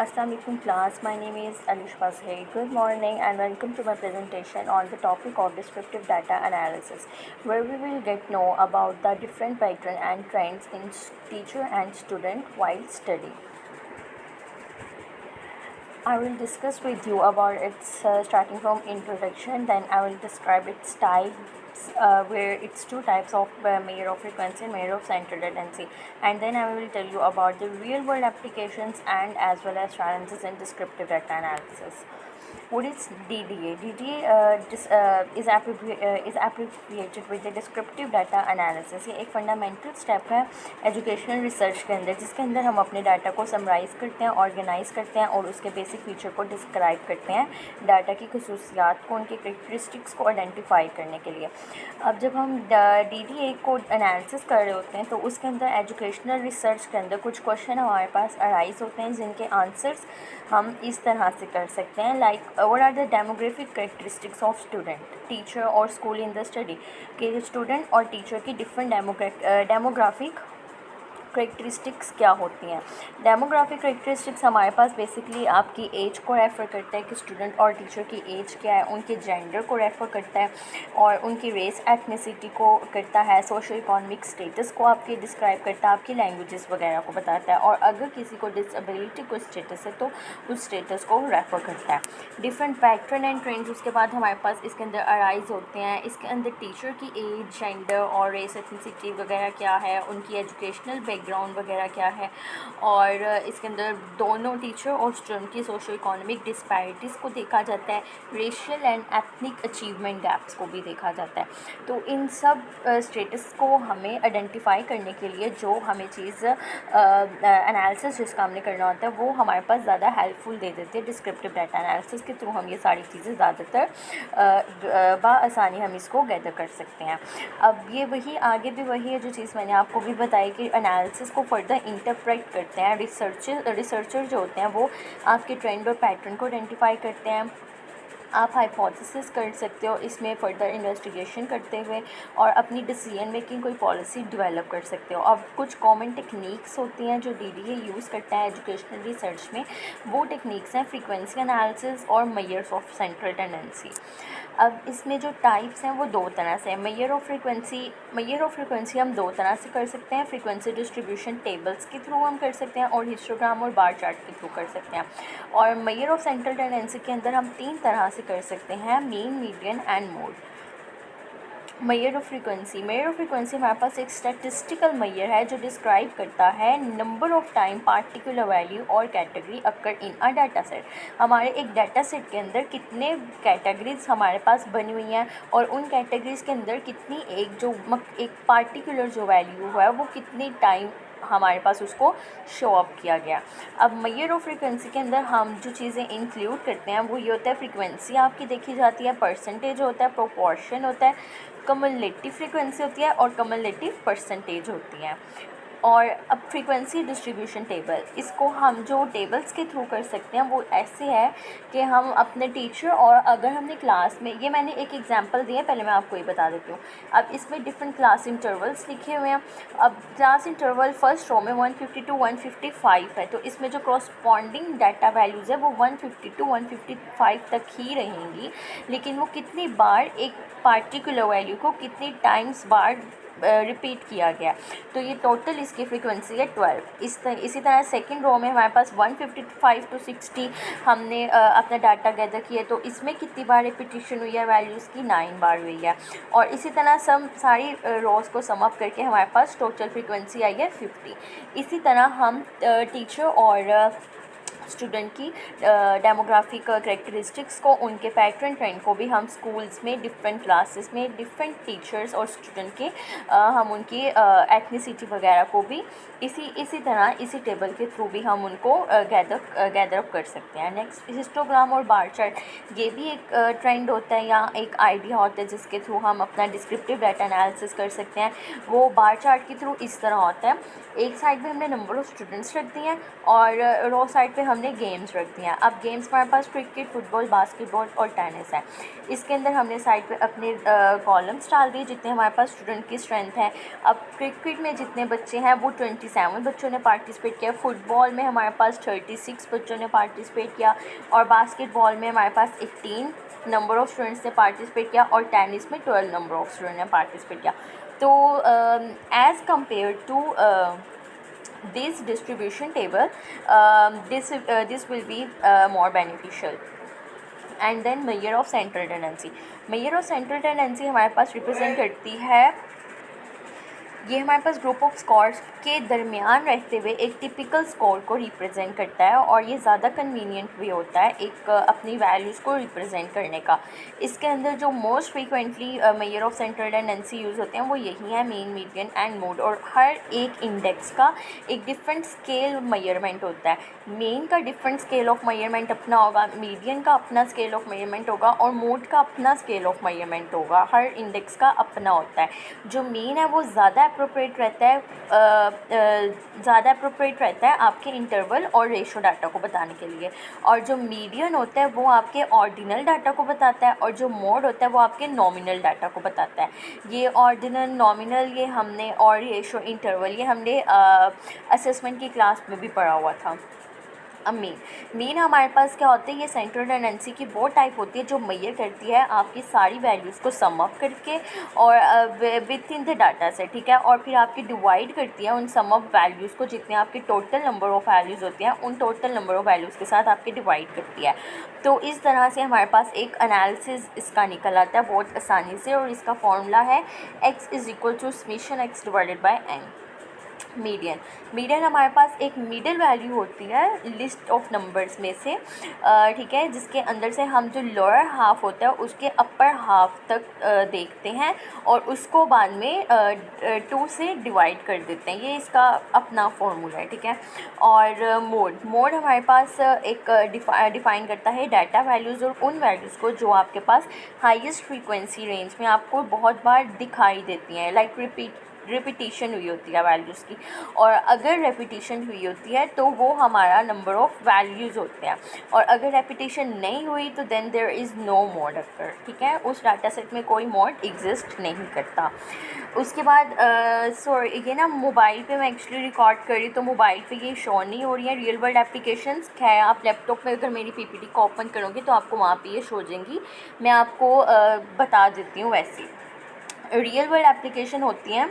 Assalamualaikum class, my name is Alishba Zaid. Good morning and welcome to my presentation on the topic of descriptive data analysis, where we will get know about the different pattern and trends in teacher and student while studying. I will discuss with you about its starting from introduction, then I will describe its types, where it's two types of measure of frequency and measure of central tendency, and then I will tell you about the real world applications and as well as challenges in descriptive data analysis. What is DDA? DDA is abbreviated with the descriptive data analysis. ये एक fundamental step है educational research के अंदर, जिसके अंदर हम अपने data को समराइज़ करते हैं, ऑर्गेनाइज़ करते हैं और उसके बेसिक फीचर को डिस्क्राइब करते हैं, डाटा की खसूसियात को, उनकी करेक्टरिस्टिक्स को आइडेंटिफाई करने के लिए. अब जब हम DDA को एनालिसिस कर रहे होते हैं तो उसके अंदर एजुकेशनल रिसर्च के अंदर कुछ क्वेश्चन हमारे पास अराइज होते हैं, जिनके आंसर्स हम इस तरह से कर सकते हैं. Like what are the demographic characteristics of student, teacher और स्कूल इन द स्टडी. कि स्टूडेंट और टीचर की डिफरेंट डेमोग्राफिक करेक्टरिस्टिक्स क्या होती हैं. डेमोग्राफिक करेक्टरिस्टिक्स हमारे पास बेसिकली आपकी एज को रेफ़र करता है कि स्टूडेंट और टीचर की एज क्या है, उनके जेंडर को रेफ़र करता है और उनकी रेस एथनिसिटी को करता है, सोशल इकोनॉमिक स्टेटस को आपके डिस्क्राइब करता है, आपकी लैंग्वेजेस वगैरह को बताता है, और अगर किसी को डिसेबिलिटी को स्टेटस है तो उस स्टेटस को रेफ़र करता है. डिफरेंट पैटर्न एंड ट्रेंड्स उसके बाद हमारे पास इसके अंदर अराइज होते हैं. इसके अंदर टीचर की एज, जेंडर और रेस एथनिसिटी वगैरह क्या है, उनकी एजुकेशनल बैकग्राउंड वगैरह क्या है, और इसके अंदर दोनों टीचर और स्टूडेंट की सोशो इकोनॉमिक डिस्पैरिटीज़ को देखा जाता है, racial and ethnic achievement gaps को भी देखा जाता है. तो इन सब स्टेटस को हमें आइडेंटिफाई करने के लिए जो हमें चीज़ एनालिसिस जिसका हमने करना होता है वो हमारे पास ज़्यादा हेल्पफुल दे देते हैं. डिस्क्रिप्टिव डाटा एनालिसिस के थ्रू हम ये सारी चीज़ें ज़्यादातर बआसानी हम इसको गैदर कर सकते हैं. अब ये वही आगे भी वही है जो चीज़ मैंने आपको भी बताई कि एनालिसिस को फर्दर इंटरप्रेट करते हैं. रिसर्चर जो होते हैं वो आपके ट्रेंड और पैटर्न को आइडेंटिफाई करते हैं. आप हाइपोथेसिस कर सकते हो इसमें फ़र्दर इन्वेस्टिगेशन करते हुए और अपनी डिसीजन मेकिंग कोई पॉलिसी डेवलप कर सकते हो. अब कुछ कॉमन टेक्निक्स होती हैं जो DDA यूज़ करता है एजुकेशनल रिसर्च में. वो टेक्निक्स हैं फ्रीक्वेंसी एनालिसिस और मेजर्स ऑफ सेंट्रल टेंडेंसी. अब इसमें जो टाइप्स हैं वो दो तरह से हैं. मेजर ऑफ फ्रीक्वेंसी हम दो तरह से कर सकते हैं. फ्रीक्वेंसी डिस्ट्रीब्यूशन टेबल्स के थ्रू हम कर सकते हैं और हिस्टोग्राम और बार चार्ट के थ्रू कर सकते हैं. और मेजर ऑफ सेंट्रल टेंडेंसी के अंदर हम तीन तरह से कर सकते हैं: mean, median and mode. Measure of frequency हमारे पास एक स्टैटिस्टिकल मेजर है जो डिस्क्राइब करता है number of time particular value और category occur in a data set. हमारे एक डाटा सेट के अंदर कितने कैटेगरीज हमारे पास बनी हुई हैं और उन कैटेगरीज के अंदर कितनी एक पार्टिकुलर जो वैल्यू है वो कितनी टाइम हमारे पास उसको शो अप किया गया. अब मेजर ऑफ फ्रीक्वेंसी के अंदर हम जो चीज़ें इंक्लूड करते हैं वो ये होता है: फ्रीक्वेंसी आपकी देखी जाती है, परसेंटेज होता है, प्रोपोर्शन होता है, कम्युलेटिव फ्रीक्वेंसी होती है और कम्युलेटिव परसेंटेज होती है. और अब फ्रीक्वेंसी डिस्ट्रीब्यूशन टेबल, इसको हम जो टेबल्स के थ्रू कर सकते हैं वो ऐसे है कि हम अपने टीचर और अगर हमने क्लास में, ये मैंने एक एग्जांपल दिया, पहले मैं आपको ये बता देती हूँ. अब इसमें डिफरेंट क्लास इंटरवल्स लिखे हुए हैं. अब क्लास इंटरवल फर्स्ट रो में 150 to 155 है, तो इसमें जो करस्पॉन्डिंग डाटा वैल्यूज़ है वो 150 to 155 तक ही रहेंगी, लेकिन वो कितनी बार एक पार्टिकुलर वैल्यू को कितनी टाइम्स बार रिपीट किया गया. तो ये टोटल इसकी फ्रीक्वेंसी है 12. इसी तरह सेकंड रो में हमारे पास 155 to 60 हमने अपना डाटा गैदर किया, तो इसमें कितनी बार रिपीटिशन हुई है वैल्यूज़ की? 9 बार हुई है. और इसी तरह सारी रोज़ को सम अप करके हमारे पास टोटल फ्रीक्वेंसी आई है 50. इसी तरह हम टीचर और स्टूडेंट की डेमोग्राफिक करेक्टरिस्टिक्स को, उनके पैटर्न ट्रेंड को भी हम स्कूल्स में डिफरेंट क्लासेस में डिफरेंट टीचर्स और स्टूडेंट के हम उनकी एथनिसिटी वगैरह को भी इसी तरह इसी टेबल के थ्रू भी हम उनको गैदर अप कर सकते हैं. नेक्स्ट हिस्टोग्राम और बार चार्ट, ये भी एक ट्रेंड होता है या एक आइडिया होता है जिसके थ्रू हम अपना डिस्क्रिप्टिव डाटा एनालिसिस कर सकते हैं. वो बार चार्ट के थ्रू इस तरह होता है: एक साइड पे हमने नंबर ऑफ़ स्टूडेंट्स रख दिए हैं और रो साइड पे हम हमने गेम्स रख दिए हैं। अब गेम्स हमारे पास क्रिकेट, फुटबॉल, बास्केटबॉल और टेनिस है। इसके अंदर हमने साइड पे अपने कॉलम्स डाल दिए जितने हमारे पास स्टूडेंट की स्ट्रेंथ है। अब क्रिकेट में जितने बच्चे हैं वो 27 बच्चों ने पार्टिसिपेट किया, फुटबॉल में हमारे पास 36 बच्चों ने पार्टिसिपेट किया और बास्केटबॉल में हमारे पास 18 नंबर ऑफ़ स्टूडेंट्स ने पार्टिसिपेट किया और टेनिस में 12 नंबर ऑफ़ स्टूडेंट ने पार्टिसिपेट किया। तो as compare to this distribution table, this will be more beneficial. And then measure of central tendency. Measure of central tendency हमारे पास रिप्रेजेंट करती है, ये हमारे पास ग्रुप ऑफ स्कोर्स के दरमियान रहते हुए एक टिपिकल स्कोर को रिप्रेजेंट करता है और ये ज़्यादा कन्वीनियंट वे होता है एक अपनी वैल्यूज़ को रिप्रेजेंट करने का। इसके अंदर जो most frequently major of central tendency use होते हैं वो यही है, मीन, मीडियन एंड मोड। और हर एक इंडेक्स का एक डिफरेंट स्केल मेजरमेंट होता है। मेन का डिफरेंट स्केल ऑफ मेजरमेंट अपना होगा, मीडियन का अपना स्केल ऑफ मेजरमेंट होगा और मोड का अपना स्केल ऑफ मेजरमेंट होगा। हर इंडेक्स का अपना होता है। जो मीन है वो ज़्यादा अप्रोप्रिएट रहता है आपके इंटरवल और रेशो डाटा को बताने के लिए, और जो मीडियन होता है वो आपके ऑर्डिनल डाटा को बताता है और जो मोड होता है वो आपके नॉमिनल डाटा को बताता है। ये ऑर्डिनल, नॉमिनल ये हमने, और रेशो, इंटरवल ये हमने असेसमेंट की क्लास में भी पढ़ा हुआ था। अब मेन हमारे पास क्या होते हैं, ये सेंट्रल टेंडेंसी की वो टाइप होती है जो मेजर करती है आपकी सारी वैल्यूज़ को सम अप करके और विद इन द डाटा से, ठीक है, और फिर आपकी डिवाइड करती है उन सम अप वैल्यूज़ को, जितने आपके टोटल नंबर ऑफ़ वैल्यूज़ होती हैं उन टोटल नंबर ऑफ़ वैल्यूज़ के साथ आपके डिवाइड करती है। तो इस तरह से हमारे पास एक एनालिसिस इसका निकल आता है बहुत आसानी से, और इसका फॉर्मूला है x = summation x divided by n। Median हमारे पास एक मिडिल वैल्यू होती है लिस्ट ऑफ नंबर्स में से, ठीक है, जिसके अंदर से हम जो लोअर हाफ होता है उसके अपर हाफ तक देखते हैं और उसको बाद में 2 से डिवाइड कर देते हैं। ये इसका अपना फॉर्मूला है, ठीक है। और मोड हमारे पास एक डिफ़ाइन करता है डाटा वैल्यूज़ और उन वैल्यूज़ को जो आपके पास हाईएस्ट फ्रीक्वेंसी रेंज में आपको बहुत बार दिखाई देती हैं, लाइक रिपीटिशन हुई होती है वैल्यूज़ की, और अगर रेपिटेशन हुई होती है तो वो हमारा नंबर ऑफ़ वैल्यूज़ होते हैं, और अगर रेपिटेशन नहीं हुई तो then there is no mode occur, ठीक है, उस डाटा सेट में कोई मोड एग्जिस्ट नहीं करता। उसके बाद सॉरी, ये ना मोबाइल पे मैं एक्चुअली रिकॉर्ड कर रही हूँ तो मोबाइल पे ये शो नहीं हो रही है रियल वर्ल्ड एप्लीकेशंस। खैर, आप लैपटॉप में अगर मेरी पीपीटी को ओपन करोगे तो आपको वहाँ पे ये शो जाएंगी। मैं आपको बता देती हूँ। वैसे रियल वर्ल्ड एप्लीकेशन होती हैं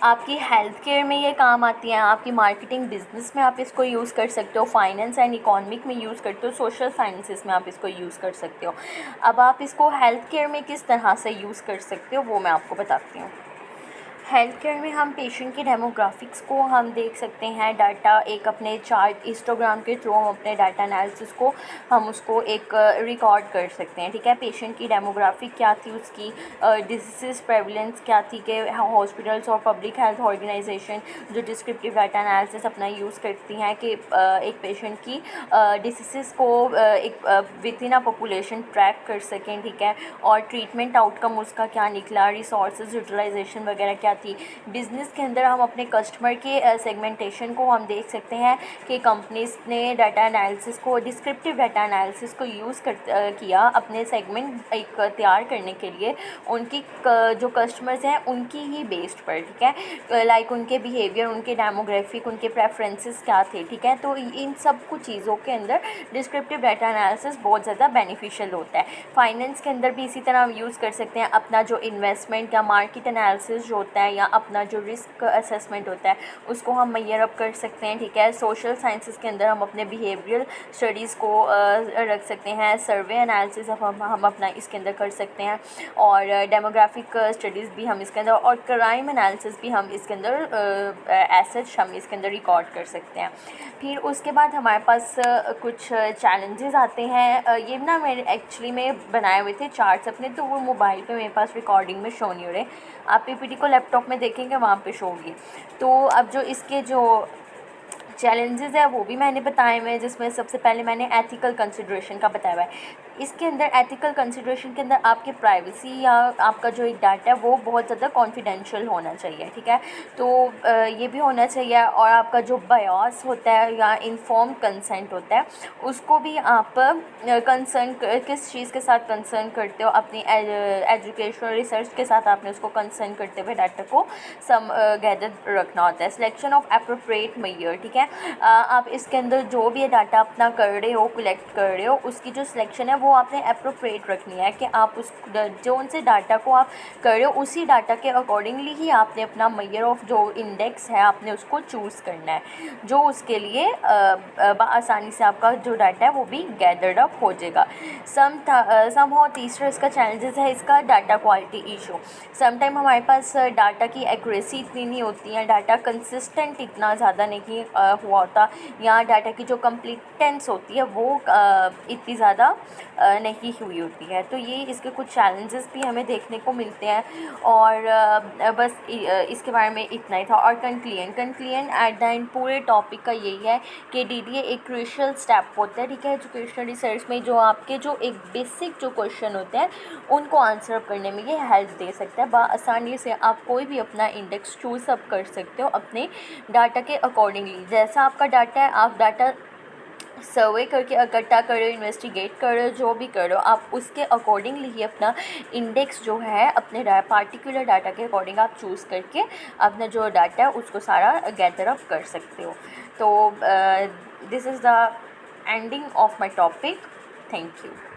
आपकी हेल्थ केयर में, ये काम आती हैं, आपकी मार्केटिंग बिजनेस में आप इसको यूज़ कर सकते हो, फाइनेंस एंड इकोनॉमिक में यूज़ करते हो, सोशल साइंसेस में आप इसको यूज़ कर सकते हो। अब आप इसको हेल्थ केयर में किस तरह से यूज़ कर सकते हो वो मैं आपको बताती हूँ। हेल्थ केयर में हम पेशेंट की डेमोग्राफिक्स को हम देख सकते हैं, डाटा एक अपने चार्ट हिस्टोग्राम के थ्रू हम अपने डाटा एनालिसिस को हम उसको एक रिकॉर्ड कर सकते हैं, ठीक है। पेशेंट की डेमोग्राफिक क्या थी, उसकी डिजीज़ प्रेवलेंस क्या थी, कि हॉस्पिटल्स और पब्लिक हेल्थ ऑर्गेनाइजेशन जो डिस्क्रिप्टिव डाटा एनालिसिस अपना यूज़ करती हैं कि एक पेशेंट की डिसीज़ को एक with in a population track कर सकें, ठीक है, और ट्रीटमेंट आउटकम उसका क्या निकला, रिसोर्सेज यूटिलाइजेशन वगैरह क्या थी। बिज़नेस के अंदर हम अपने कस्टमर के सेगमेंटेशन को हम देख सकते हैं कि कंपनीज़ ने डाटा एनालिसिस को, डिस्क्रिप्टिव डाटा एनालिसिस को यूज़ किया अपने सेगमेंट एक तैयार करने के लिए, उनकी जो कस्टमर्स हैं उनकी ही बेस्ड पर, ठीक है, लाइक उनके बिहेवियर, उनके डेमोग्राफिक, उनके प्रेफरेंसेस क्या थे, ठीक है। तो इन सब कुछ चीज़ों के अंदर डिस्क्रिप्टिव डाटा एनालिसिस बहुत ज़्यादा बेनिफिशियल होता है। फाइनेंस के अंदर भी इसी तरह हम यूज़ कर सकते हैं अपना जो इन्वेस्टमेंट या मार्केट एनालिसिस जो होता है या अपना जो रिस्क असेसमेंट होता है उसको हम मेजर अप कर सकते हैं, ठीक है। सोशल साइंसेस के अंदर हम अपने बिहेवियरल स्टडीज़ को रख सकते हैं, सर्वे एनालिसिस हम अपना इसके अंदर कर सकते हैं, और डेमोग्राफिक स्टडीज़ भी हम इसके अंदर, और क्राइम एनालिसिस भी हम इसके अंदर एसेज हम इसके अंदर रिकॉर्ड कर सकते हैं। फिर उसके बाद हमारे पास कुछ चैलेंजेस आते हैं। ये ना मेरे एक्चुअली में बनाए हुए थे चार्ट्स अपने, तो वो मोबाइल पे मेरे पास रिकॉर्डिंग में शो नहीं हो रहे। आप पीपीटी को लैपटॉप में देखेंगे वहाँ पे शो होगी। तो अब जो इसके जो चैलेंजेस है वो भी मैंने बताए हुए हैं, जिसमें सबसे पहले मैंने एथिकल कंसिड्रेशन का बताया हुआ है। इसके अंदर एथिकल कंसिडरेशन के अंदर आपकी प्राइवेसी या आपका जो एक डाटा है वो बहुत ज़्यादा कॉन्फिडेंशियल होना चाहिए, ठीक है। तो ये भी होना चाहिए, और आपका जो बायस होता है या इन्फॉर्म कंसेंट होता है उसको भी आप कंसर्न किस चीज़ के साथ कंसर्न करते हो, अपनी एजुकेशनल रिसर्च के साथ आपने उसको कंसर्न करते हुए डाटा को गैदर रखना होता है। सिलेक्शन ऑफ एप्रोप्रिएट मेजर, ठीक है। आप इसके अंदर जो भी डाटा अपना कर रहे हो, कलेक्ट कर रहे हो, उसकी जो सिलेक्शन है वो आपने एप्रोप्रिएट रखनी है कि आप उस जो उनसे डाटा को आप कर रहे हो उसी डाटा के अकॉर्डिंगली ही आपने अपना मेजर ऑफ जो इंडेक्स है आपने उसको चूज़ करना है, जो उसके लिए आसानी से आपका जो डाटा है वो भी गैदर्ड अप हो जाएगा। समहाउ तीसरा इसका चैलेंजेस है इसका डाटा क्वालिटी इशू। समटाइम हमारे पास डाटा की एक्यूरेसी इतनी नहीं होती है, डाटा कंसिस्टेंट इतना ज़्यादा नहीं हुआ होता, या डाटा की जो कंप्लीटेंस होती है वो इतनी ज़्यादा नहीं हुई होती है। तो ये इसके कुछ चैलेंजेस भी हमें देखने को मिलते हैं, और बस इसके बारे में इतना ही था। और कंक्लूजन एट द एंड पूरे टॉपिक का यही है कि डीडीए एक क्रूशियल स्टेप होता है, ठीक है, एजुकेशनल रिसर्च में। जो आपके जो एक बेसिक जो क्वेश्चन होते हैं उनको आंसर अप करने में ये हेल्प दे सकता है। आसानी से आप कोई भी अपना इंडेक्स चूज़ अप कर सकते हो अपने डाटा के अकॉर्डिंगली। जैसा आपका डाटा है, आप डाटा सर्वे करके इकट्ठा कर रहे हो, इन्वेस्टिगेट कर रहे हो, जो भी कर रहे हो, आप उसके अकॉर्डिंगली ही अपना इंडेक्स जो है अपने पार्टिकुलर डाटा के अकॉर्डिंग आप चूज़ करके अपना जो डाटा है उसको सारा गैदर अप कर सकते हो। तो this is the ending of my topic. Thank you.